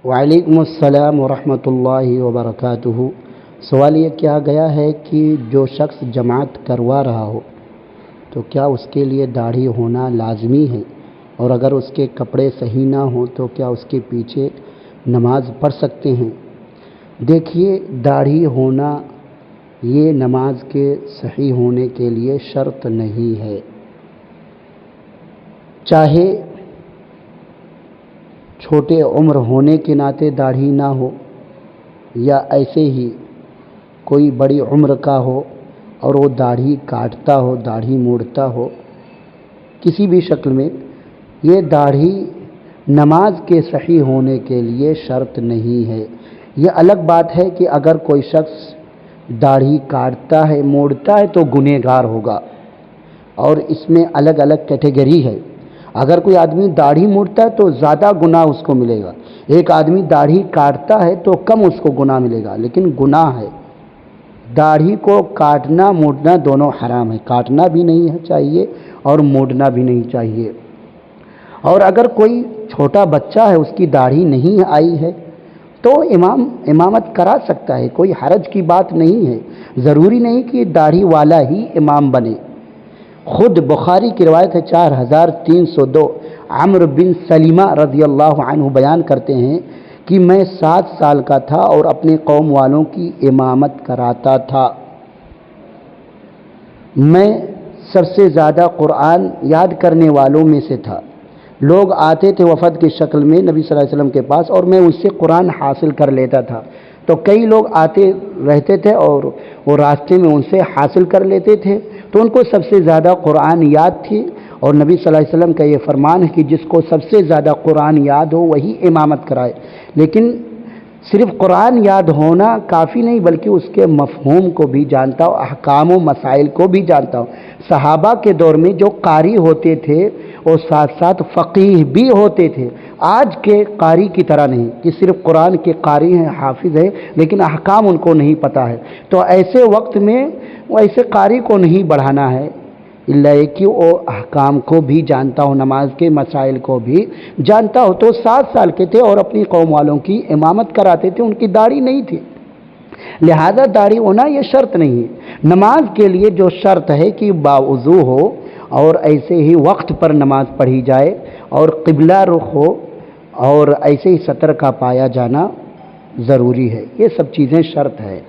وعلیکم السلام ورحمۃ اللہ وبرکاتہ۔ سوال یہ کیا گیا ہے کہ جو شخص جماعت کروا رہا ہو تو کیا اس کے لیے داڑھی ہونا لازمی ہے، اور اگر اس کے کپڑے صحیح نہ ہوں تو کیا اس کے پیچھے نماز پڑھ سکتے ہیں؟ دیکھیے، داڑھی ہونا یہ نماز کے صحیح ہونے کے لیے شرط نہیں ہے۔ چاہے چھوٹے عمر ہونے کے ناطے داڑھی نہ ہو، یا ایسے ہی کوئی بڑی عمر کا ہو اور وہ داڑھی کاٹتا ہو، داڑھی موڑتا ہو، کسی بھی شکل میں، یہ داڑھی نماز کے صحیح ہونے کے لیے شرط نہیں ہے۔ یہ الگ بات ہے کہ اگر کوئی شخص داڑھی کاٹتا ہے، موڑتا ہے تو گنہگار ہوگا، اور اس میں الگ الگ کیٹیگری ہے۔ اگر کوئی آدمی داڑھی موڑتا ہے تو زیادہ گناہ اس کو ملے گا، ایک آدمی داڑھی کاٹتا ہے تو کم اس کو گناہ ملے گا، لیکن گناہ ہے۔ داڑھی کو کاٹنا موڑنا دونوں حرام ہے، کاٹنا بھی نہیں چاہیے اور موڑنا بھی نہیں چاہیے۔ اور اگر کوئی چھوٹا بچہ ہے، اس کی داڑھی نہیں آئی ہے تو امامت کرا سکتا ہے، کوئی حرج کی بات نہیں ہے۔ ضروری نہیں کہ داڑھی والا ہی امام بنے۔ خود بخاری کی روایت ہے 4302، عمرو بن سلمہ رضی اللہ عنہ بیان کرتے ہیں کہ میں 7 سال کا تھا اور اپنے قوم والوں کی امامت کراتا تھا۔ میں سب سے زیادہ قرآن یاد کرنے والوں میں سے تھا۔ لوگ آتے تھے وفد کی شکل میں نبی صلی اللہ علیہ وسلم کے پاس، اور میں اس سے قرآن حاصل کر لیتا تھا۔ تو کئی لوگ آتے رہتے تھے اور وہ راستے میں ان سے حاصل کر لیتے تھے، تو ان کو سب سے زیادہ قرآن یاد تھی، اور نبی صلی اللہ علیہ وسلم کا یہ فرمان ہے کہ جس کو سب سے زیادہ قرآن یاد ہو وہی امامت کرائے۔ لیکن صرف قرآن یاد ہونا کافی نہیں، بلکہ اس کے مفہوم کو بھی جانتا ہو، احکام و مسائل کو بھی جانتا ہو۔ صحابہ کے دور میں جو قاری ہوتے تھے وہ ساتھ ساتھ فقیہ بھی ہوتے تھے، آج کے قاری کی طرح نہیں کہ صرف قرآن کے قاری ہیں، حافظ ہیں، لیکن احکام ان کو نہیں پتہ ہے۔ تو ایسے وقت میں وہ ایسے قاری کو نہیں بڑھانا ہے، اللہ کہ وہ احکام کو بھی جانتا ہو، نماز کے مسائل کو بھی جانتا ہو۔ تو 7 سال کے تھے اور اپنی قوم والوں کی امامت کراتے تھے، ان کی داڑھی نہیں تھی، لہذا داڑھی ہونا یہ شرط نہیں ہے۔ نماز کے لیے جو شرط ہے کہ باوضو ہو، اور ایسے ہی وقت پر نماز پڑھی جائے، اور قبلہ رخ ہو، اور ایسے ہی سطر کا پایا جانا ضروری ہے، یہ سب چیزیں شرط ہے۔